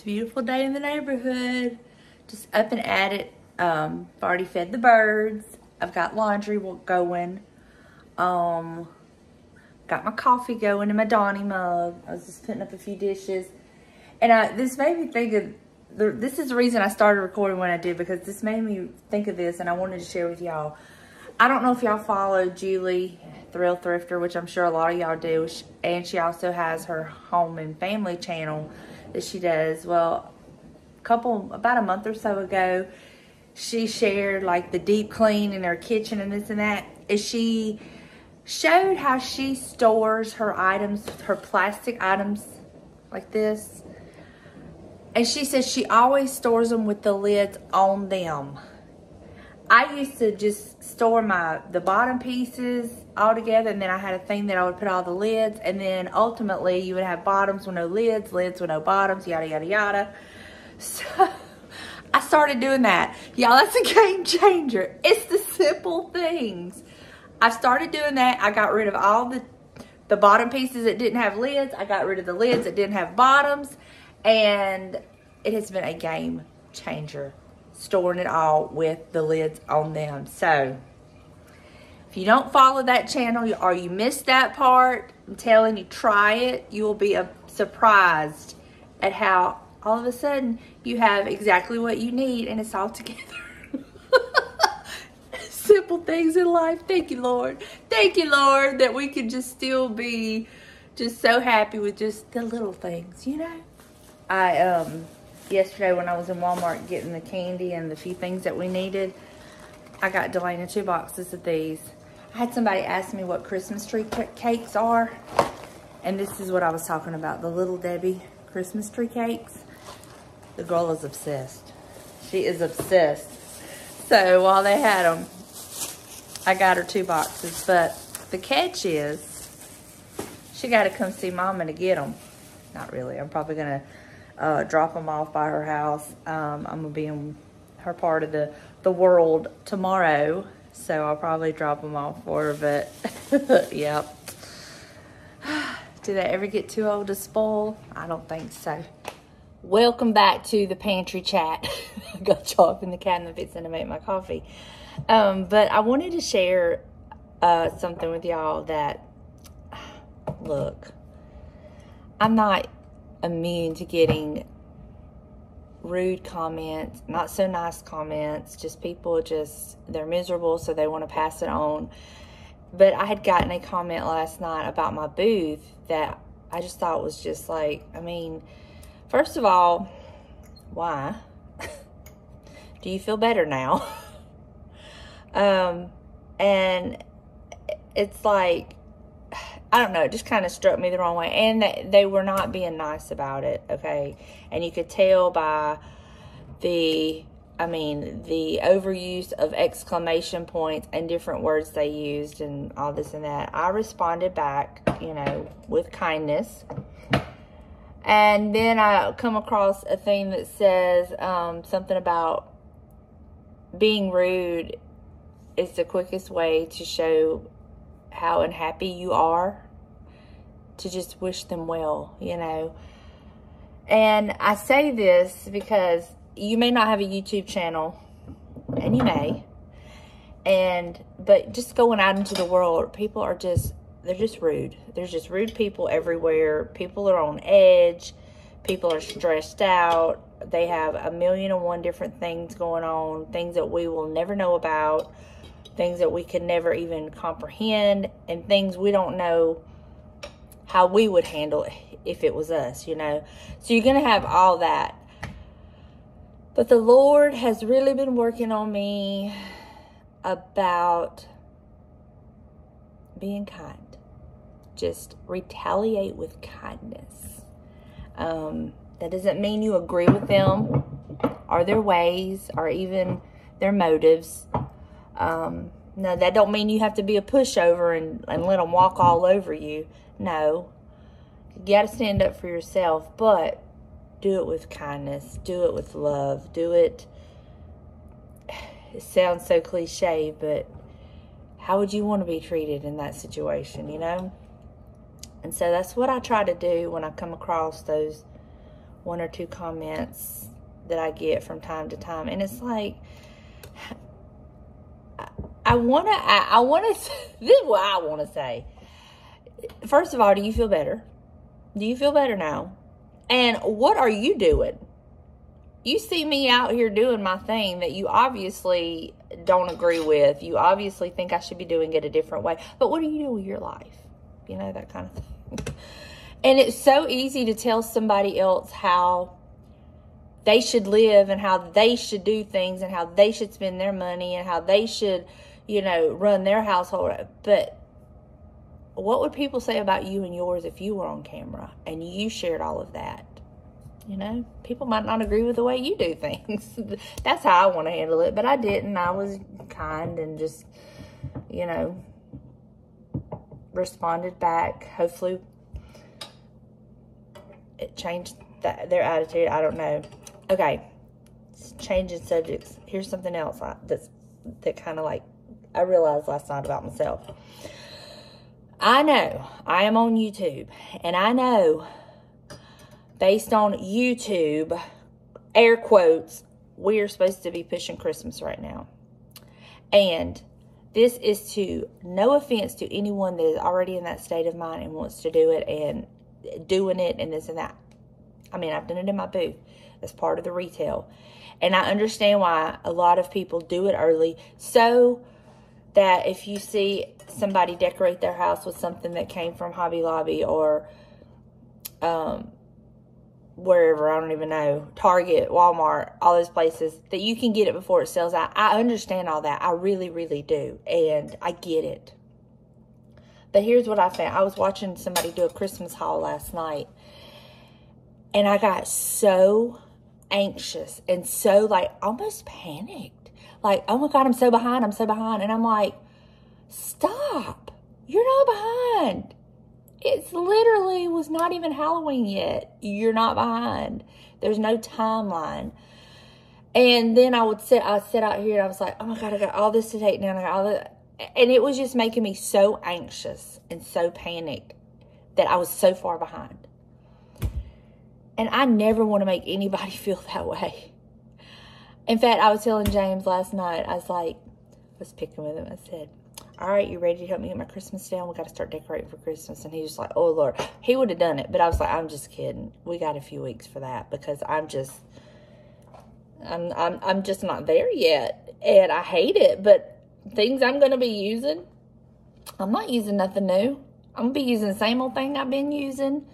beautiful day in the neighborhood. Just up and at it. I've already fed the birds. I've got laundry going. Got my coffee going in my Donna mug. I was just putting up a few dishes. And this made me think of, this is the reason I started recording when I did, because this made me think of this and I wanted to share with y'all. I don't know if y'all follow Julie, Thrill Thrifter, which I'm sure a lot of y'all do. And she also has her home and family channel that she does. Well, about a month or so ago, she shared like the deep clean in her kitchen and this and that. And she showed how she stores her items, her plastic items like this. And she says she always stores them with the lids on them. I used to just store the bottom pieces all together, and then I had a thing that I would put all the lids, and then ultimately you would have bottoms with no lids, lids with no bottoms, yada, yada, yada. So I started doing that. Y'all, that's a game changer. It's the simple things. I started doing that. I got rid of all the bottom pieces that didn't have lids. I got rid of the lids that didn't have bottoms, and it has been a game changer. Storing it all with the lids on them. So if you don't follow that channel or you missed that part, I'm telling you, try it. You will be surprised at how all of a sudden you have exactly what you need and it's all together. Simple things in life. Thank you, Lord. Thank you, Lord, that we can just still be just so happy with just the little things, you know. Yesterday when I was in Walmart getting the candy and the few things that we needed, I got Delana 2 boxes of these. I had somebody ask me what Christmas tree cakes are, and this is what I was talking about, the Little Debbie Christmas tree cakes. The girl is obsessed. She is obsessed. So while they had them, I got her 2 boxes, but the catch is she got to come see Mama to get them. Not really. I'm probably going to drop them off by her house. I'm gonna be in her part of the world tomorrow, so I'll probably drop them off for her. But yep. Did I ever get too old to spoil? I don't think so. Welcome back to the pantry chat. I got y'all up in the cabinet fixing to make my coffee. But I wanted to share something with y'all that, look, I'm not immune to getting rude comments, not so nice comments, just people they're miserable, so they want to pass it on. But I had gotten a comment last night about my booth that I just thought was just like, I mean, first of all, why? Do you feel better now? And it's like, I don't know, it just kind of struck me the wrong way. And they were not being nice about it, okay? And you could tell by the overuse of exclamation points and different words they used and all this and that. I responded back, you know, with kindness. And then I come across a thing that says something about being rude is the quickest way to show how unhappy you are, to just wish them well, you know. And I say this because you may not have a YouTube channel, and you may, but just going out into the world, people are they're just rude. There's just rude people everywhere. People are on edge. People are stressed out. They have 1,000,001 different things going on, things that we will never know about, things that we could never even comprehend, and things we don't know how we would handle it if it was us, you know. So you're going to have all that. But the Lord has really been working on me about being kind. Just retaliate with kindness. That doesn't mean you agree with them or their ways or even their motives. No, that don't mean you have to be a pushover and let them walk all over you. No. You got to stand up for yourself, but do it with kindness. Do it with love. Do it. It sounds so cliche, but how would you want to be treated in that situation, you know? And so that's what I try to do when I come across those 1 or 2 comments that I get from time to time. And it's like, I want to, this is what I want to say. First of all, do you feel better? Do you feel better now? And what are you doing? You see me out here doing my thing that you obviously don't agree with. You obviously think I should be doing it a different way. But what do you do with your life? You know, that kind of thing. And it's so easy to tell somebody else how they should live and how they should do things and how they should spend their money and how they should, you know, run their household. But what would people say about you and yours if you were on camera and you shared all of that? You know, people might not agree with the way you do things. That's how I want to handle it. But I didn't. I was kind and just, you know, responded back. Hopefully it changed their attitude. I don't know. Okay, changing subjects. Here's something else that kind of like I realized last night about myself. I know I am on YouTube, and I know based on YouTube, air quotes, we are supposed to be pushing Christmas right now. And this is to no offense to anyone that is already in that state of mind and wants to do it and doing it and this and that. I mean, I've done it in my booth. That's part of the retail. And I understand why a lot of people do it early, so that if you see somebody decorate their house with something that came from Hobby Lobby or wherever, I don't even know, Target, Walmart, all those places, that you can get it before it sells out. I understand all that. I really, really do. And I get it. But here's what I found. I was watching somebody do a Christmas haul last night. And I got so anxious and so, like, almost panicked. Like, oh my God, I'm so behind. I'm so behind. And I'm like, stop. You're not behind. It's literally was not even Halloween yet. You're not behind. There's no timeline. And then I sit out here and I was like, oh my God, I got all this to take down. I got all that. And it was just making me so anxious and so panicked that I was so far behind. And I never want to make anybody feel that way. In fact, I was telling James last night, I was picking with him. I said, all right, you ready to help me get my Christmas down? We got to start decorating for Christmas. And he was like, oh Lord, he would have done it. But I was like, I'm just kidding. We got a few weeks for that because I'm just not there yet. And I hate it. But things I'm going to be using, I'm not using nothing new. I'm going to be using the same old thing I've been using.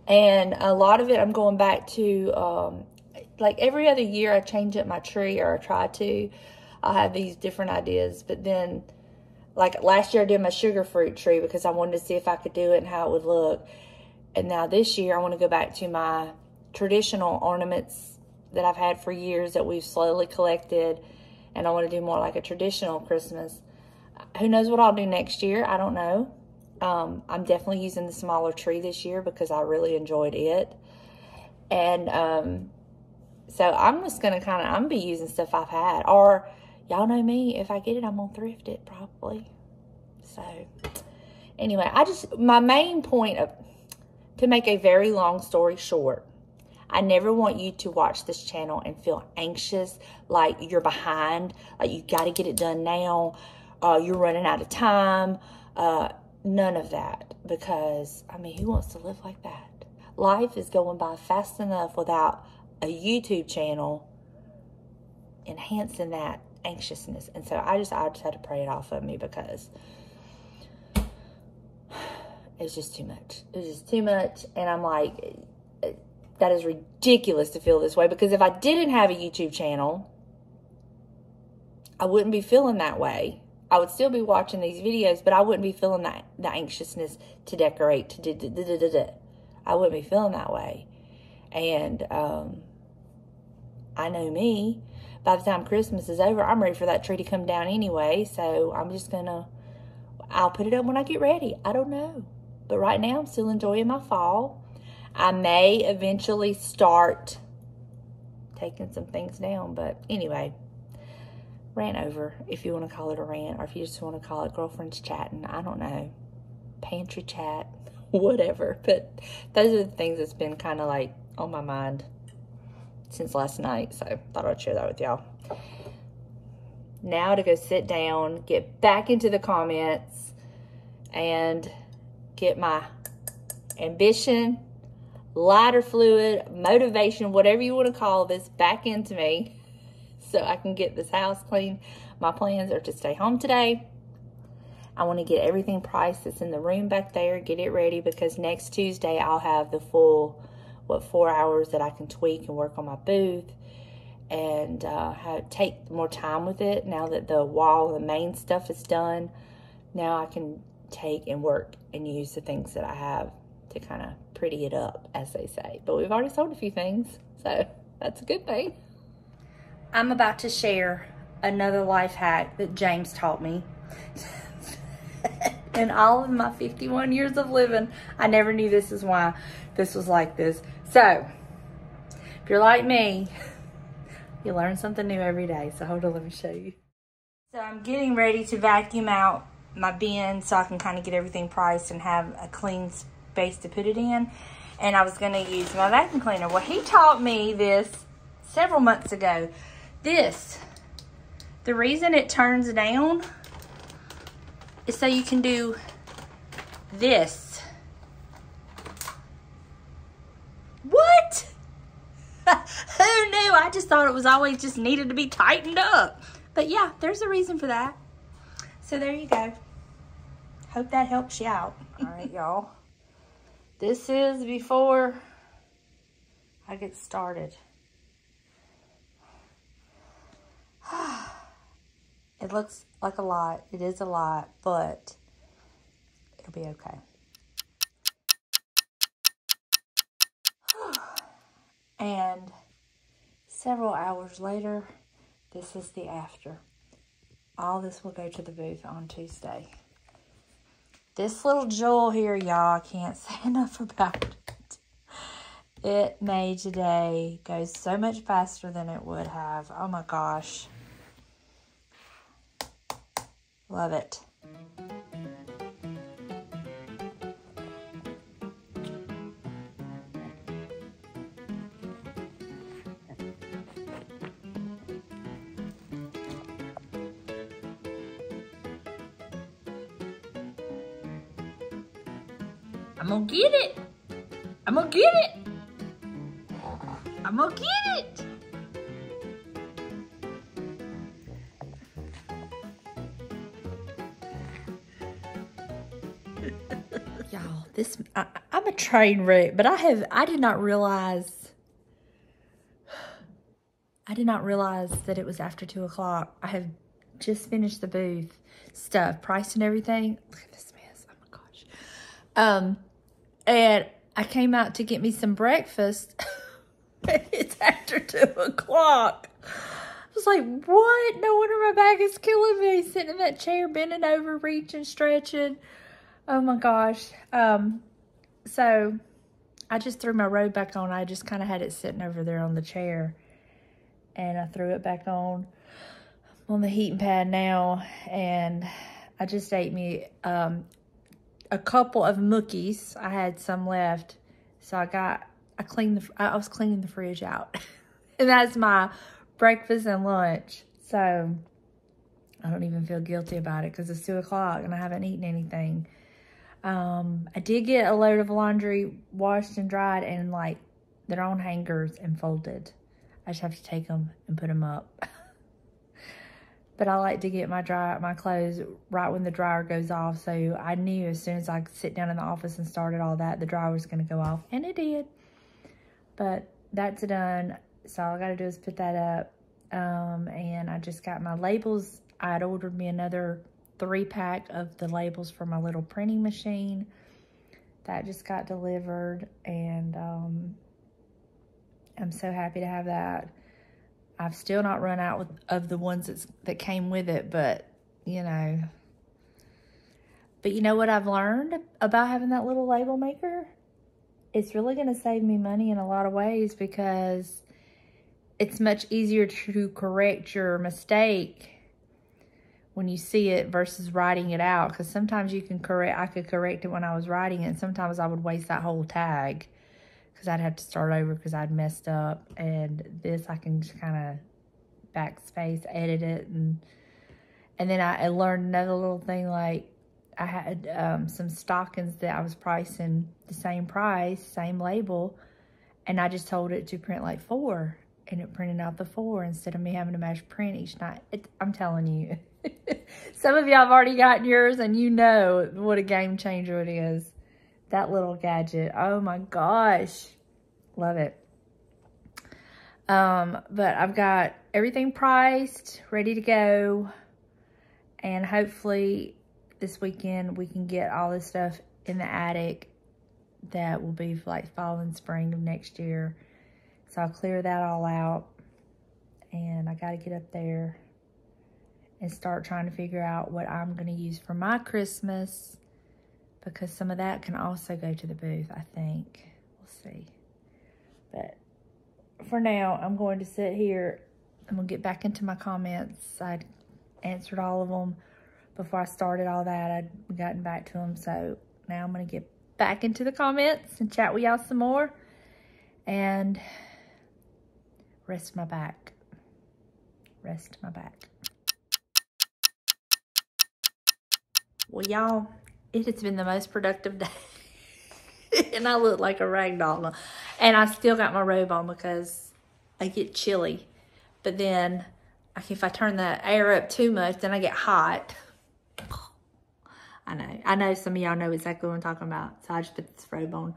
And a lot of it I'm going back to, like every other year I change up my tree, or I try to. I'll have these different ideas. But then, like last year I did my sugar fruit tree because I wanted to see if I could do it and how it would look. And now this year I want to go back to my traditional ornaments that I've had for years that we've slowly collected. And I want to do more like a traditional Christmas. Who knows what I'll do next year? I don't know. I'm definitely using the smaller tree this year because I really enjoyed it. And so I'm just going to I'm going to be using stuff I've had. Or, y'all know me, if I get it, I'm going to thrift it probably. So, anyway, my main point to make a very long story short, I never want you to watch this channel and feel anxious, like you're behind, like you got to get it done now, you're running out of time, none of that, because, I mean, who wants to live like that? Life is going by fast enough without a YouTube channel enhancing that anxiousness. And so I just had to pray it off of me because it's just too much. It's just too much. And I'm like, that is ridiculous to feel this way, because if I didn't have a YouTube channel, I wouldn't be feeling that way. I would still be watching these videos, but I wouldn't be feeling the anxiousness to decorate, I wouldn't be feeling that way. And I know me, by the time Christmas is over, I'm ready for that tree to come down anyway. So I'm just I'll put it up when I get ready. I don't know. But right now I'm still enjoying my fall. I may eventually start taking some things down. But anyway, rant over, if you want to call it a rant, or if you just want to call it girlfriends chatting. I don't know. Pantry chat, whatever. But those are the things that's been kind of like on my mind since last night, so thought I'd share that with y'all. Now to go sit down, get back into the comments, and get my ambition, lighter fluid, motivation, whatever you want to call this, back into me so I can get this house clean. My plans are to stay home today. I want to get everything priced that's in the room back there, get it ready, because next Tuesday I'll have the full, 4 hours that I can tweak and work on my booth and take more time with it. Now that the main stuff is done, now I can take and work and use the things that I have to kind of pretty it up, as they say. But we've already sold a few things, so that's a good thing. I'm about to share another life hack that James taught me. In all of my 51 years of living, I never knew this is why this was like this. So, if you're like me, you learn something new every day. So hold on, let me show you. So I'm getting ready to vacuum out my bin so I can kind of get everything priced and have a clean space to put it in. And I was going to use my vacuum cleaner. Well, he taught me this several months ago. The reason it turns down is so you can do this. What? Who knew? I just thought it was always just needed to be tightened up. But yeah, there's a reason for that. So there you go. Hope that helps you out. All right, y'all. This is before I get started. It looks like a lot. It is a lot, but it'll be okay. And several hours later, this is the after. All this will go to the booth on Tuesday. This little jewel here, y'all, I can't say enough about it. It made today go so much faster than it would have. Oh my gosh. Love it. I'm gonna get it. I'm gonna get it. I'm gonna get it. Y'all, I'm a train wreck, but I did not realize that it was after 2 o'clock. I have just finished the booth stuff, price and everything. Look at this mess. Oh my gosh. And I came out to get me some breakfast. It's after 2 o'clock. I was like, what? No wonder my back is killing me. Sitting in that chair, bending over, reaching, stretching. Oh my gosh. So I just threw my robe back on. I just kind of had it sitting over there on the chair. And I threw it back on the heating pad now. And I just ate me a couple of Mookies. I had some left. So I was cleaning the fridge out. And that's my breakfast and lunch. So I don't even feel guilty about it because it's 2 o'clock and I haven't eaten anything. I did get a load of laundry washed and dried and like they're on hangers and folded. I just have to take them and put them up. But I like to get my clothes right when the dryer goes off. So I knew as soon as I sit down in the office and started all that, the dryer was going to go off. And it did. But that's done. So all I got to do is put that up. And I just got my labels. I had ordered me another 3-pack of the labels for my little printing machine. That just got delivered. And I'm so happy to have that. I've still not run out of the ones that came with it, but, you know. But you know what I've learned about having that little label maker? It's really going to save me money in a lot of ways because it's much easier to correct your mistake when you see it versus writing it out. Because sometimes I could correct it when I was writing it, and sometimes I would waste that whole tag. because I'd have to start over because I'd messed up. And this I can just kind of backspace, edit it. And then I learned another little thing, like I had some stockings that I was pricing the same price, same label, and I just told it to print like 4, and it printed out the 4 instead of me having to match print each night. I'm telling you. Some of y'all have already gotten yours, and you know what a game changer it is. That little gadget. Oh my gosh. Love it. But I've got everything priced, ready to go. And hopefully this weekend we can get all this stuff in the attic that will be for like fall and spring of next year. So I'll clear that all out. And I got to get up there and start trying to figure out what I'm going to use for my Christmas, because some of that can also go to the booth, I think. We'll see. But for now, I'm going to sit here. I'm going to get back into my comments. I answered all of them before I started all that. I'd gotten back to them. So now I'm going to get back into the comments and chat with y'all some more. And rest my back. Rest my back. Well, y'all, it has been the most productive day. And I look like a rag doll. And I still got my robe on because I get chilly. But then, if I turn the air up too much, then I get hot. I know some of y'all know exactly what I'm talking about. So I just put this robe on.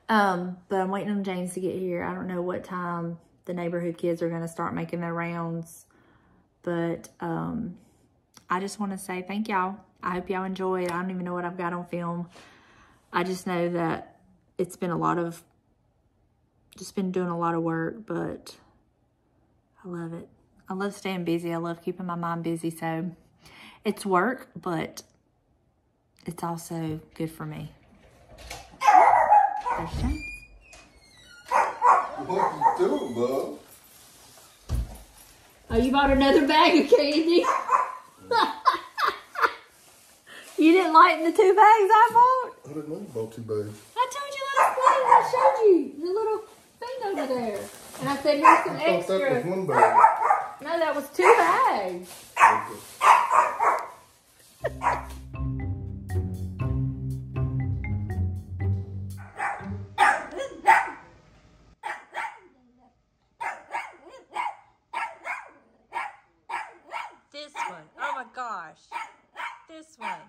But I'm waiting on James to get here. I don't know what time the neighborhood kids are going to start making their rounds. But I just want to say thank y'all. I hope y'all enjoyed. I don't even know what I've got on film. I just know that it's been just been doing a lot of work, but I love it. I love staying busy. I love keeping my mind busy. So it's work, but it's also good for me. There's James. What you doing, bub? Oh, you bought another bag of candy? You didn't like the 2 bags I bought? I didn't know you bought 2 bags. I told you last night. I showed you the little thing over there. And I said, here's some I extra. thought that was 1 bag. No, that was 2 bags. Okay. This one. Oh my gosh. This one.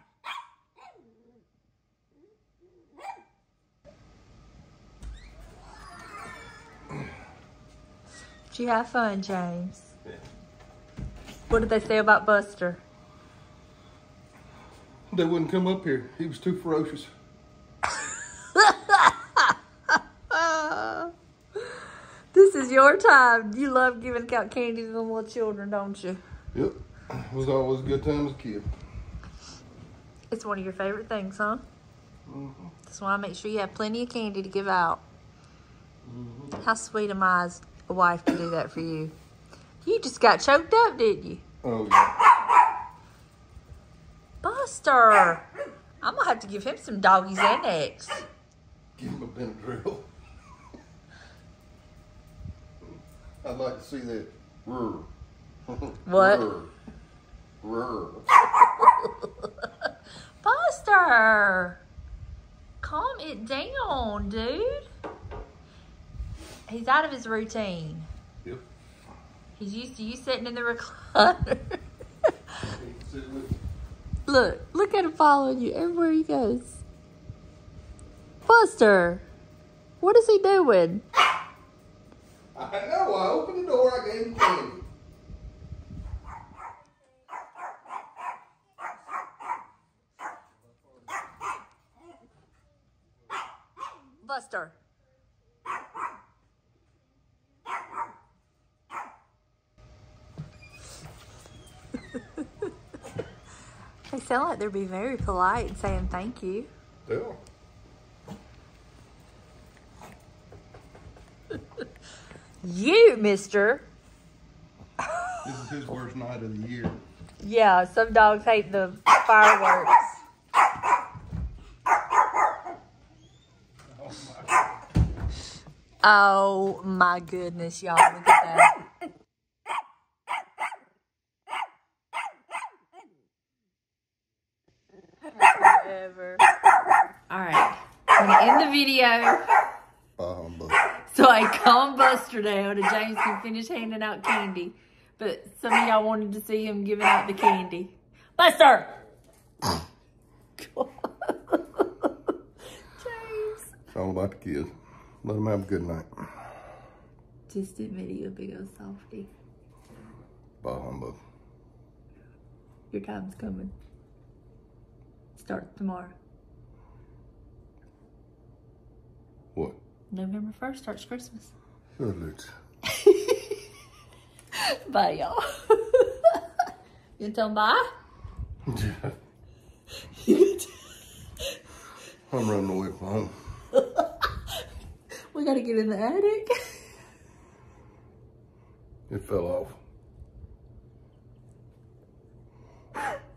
Did you have fun, James? Yeah. What did they say about Buster? They wouldn't come up here. He was too ferocious. This is your time. You love giving out candy to the little children, don't you? Yep. It was always a good time as a kid. It's one of your favorite things, huh? Mm-hmm. That's why I make sure you have plenty of candy to give out. Mm-hmm. How sweet am I as a wife to do that for you? You just got choked up, didn't you? Oh, yeah. Buster! I'm going to have to give him some doggies and eggs. Give him a Benadryl. I'd like to see that. Rrr. What? Rrr. Rrr. Buster! Calm it down, dude. He's out of his routine. Yep. He's used to you sitting in the recliner. Sit with me. Look at him following you everywhere he goes. Buster, what is he doing? I know. I opened the door. I gave him candy. Buster. They sound like they're being very polite and saying thank you. They are. You, mister. This is his worst night of the year. Yeah, some dogs hate the fireworks. Oh my God. Oh my goodness, y'all, look at that. Whatever. Alright, I'm gonna end the video. So I calm Buster down and James can finish handing out candy. But some of y'all wanted to see him giving out the candy. Buster! James. It's all about the kids. Let them have a good night. Just admit it, you big old softy. Bah humbug. Your time's coming. Starts tomorrow. What? November 1st starts Christmas. Good. Bye, y'all. You gonna tell them bye? I'm running away from home. We gotta get in the attic. It fell off.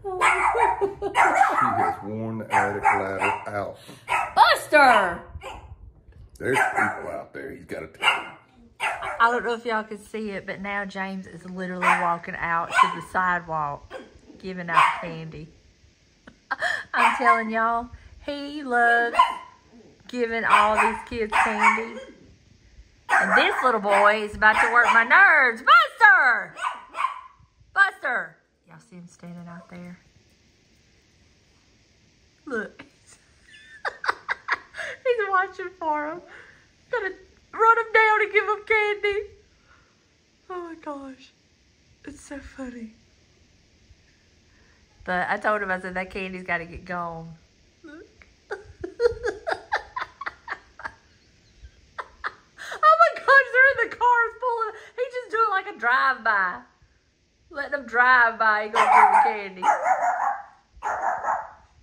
She has worn the attic ladder out. Buster! There's people out there. He's got to tell them. I don't know if y'all can see it, but now James is literally walking out to the sidewalk, giving out candy. I'm telling y'all, he loves giving all these kids candy. And this little boy is about to work my nerves. Buster! Buster! Y'all see him standing out there? Look. He's watching for him. Gonna run him down and give him candy. Oh my gosh. It's so funny. But I told him, I said, that candy's got to get gone. Look. Oh my gosh, they're in the cars pulling. He's just doing like a drive-by. Letting them drive by, he gonna give him candy.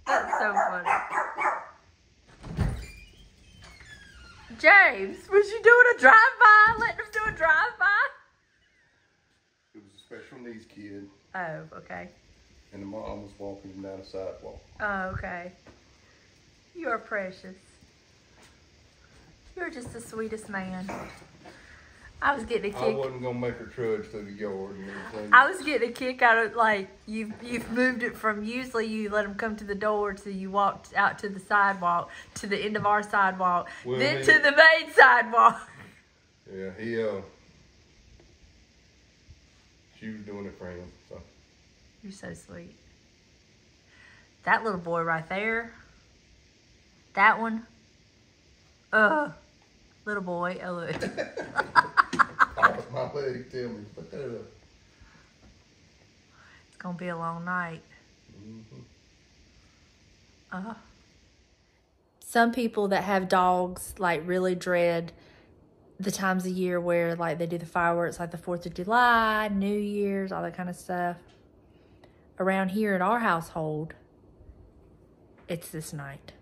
That's so funny. James, was you doing a drive-by? Letting him do a drive-by? It was a special needs kid. Oh, okay. And the mom was walking him down the sidewalk. Oh, okay. You are precious. You're just the sweetest man. I was getting a kick. I wasn't going to make her trudge through the yard and everything. I was getting a kick out of, like, you've moved it from usually you let them come to the door to you walked out to the sidewalk, to the end of our sidewalk, well, then to the main sidewalk. Yeah, she was doing it for him, so. You're so sweet. That little boy right there, that one, little boy, oh look. My lady tell me, put that up. It's gonna be a long night. Some people that have dogs like really dread the times of year where like they do the fireworks, like the 4th of July, New Year's, all that kind of stuff. Around here in our household, it's this night.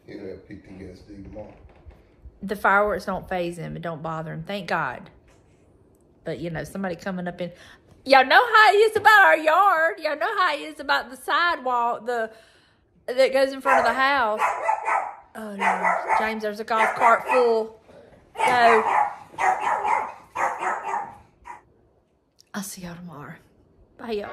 He'll have PTSD tomorrow. The fireworks don't faze him. It don't bother him. Thank God. But, you know, somebody coming up in... Y'all know how he is about our yard. Y'all know how he is about the sidewalk that goes in front of the house. Oh, no. James, there's a golf cart full. Go. I'll see y'all tomorrow. Bye, y'all.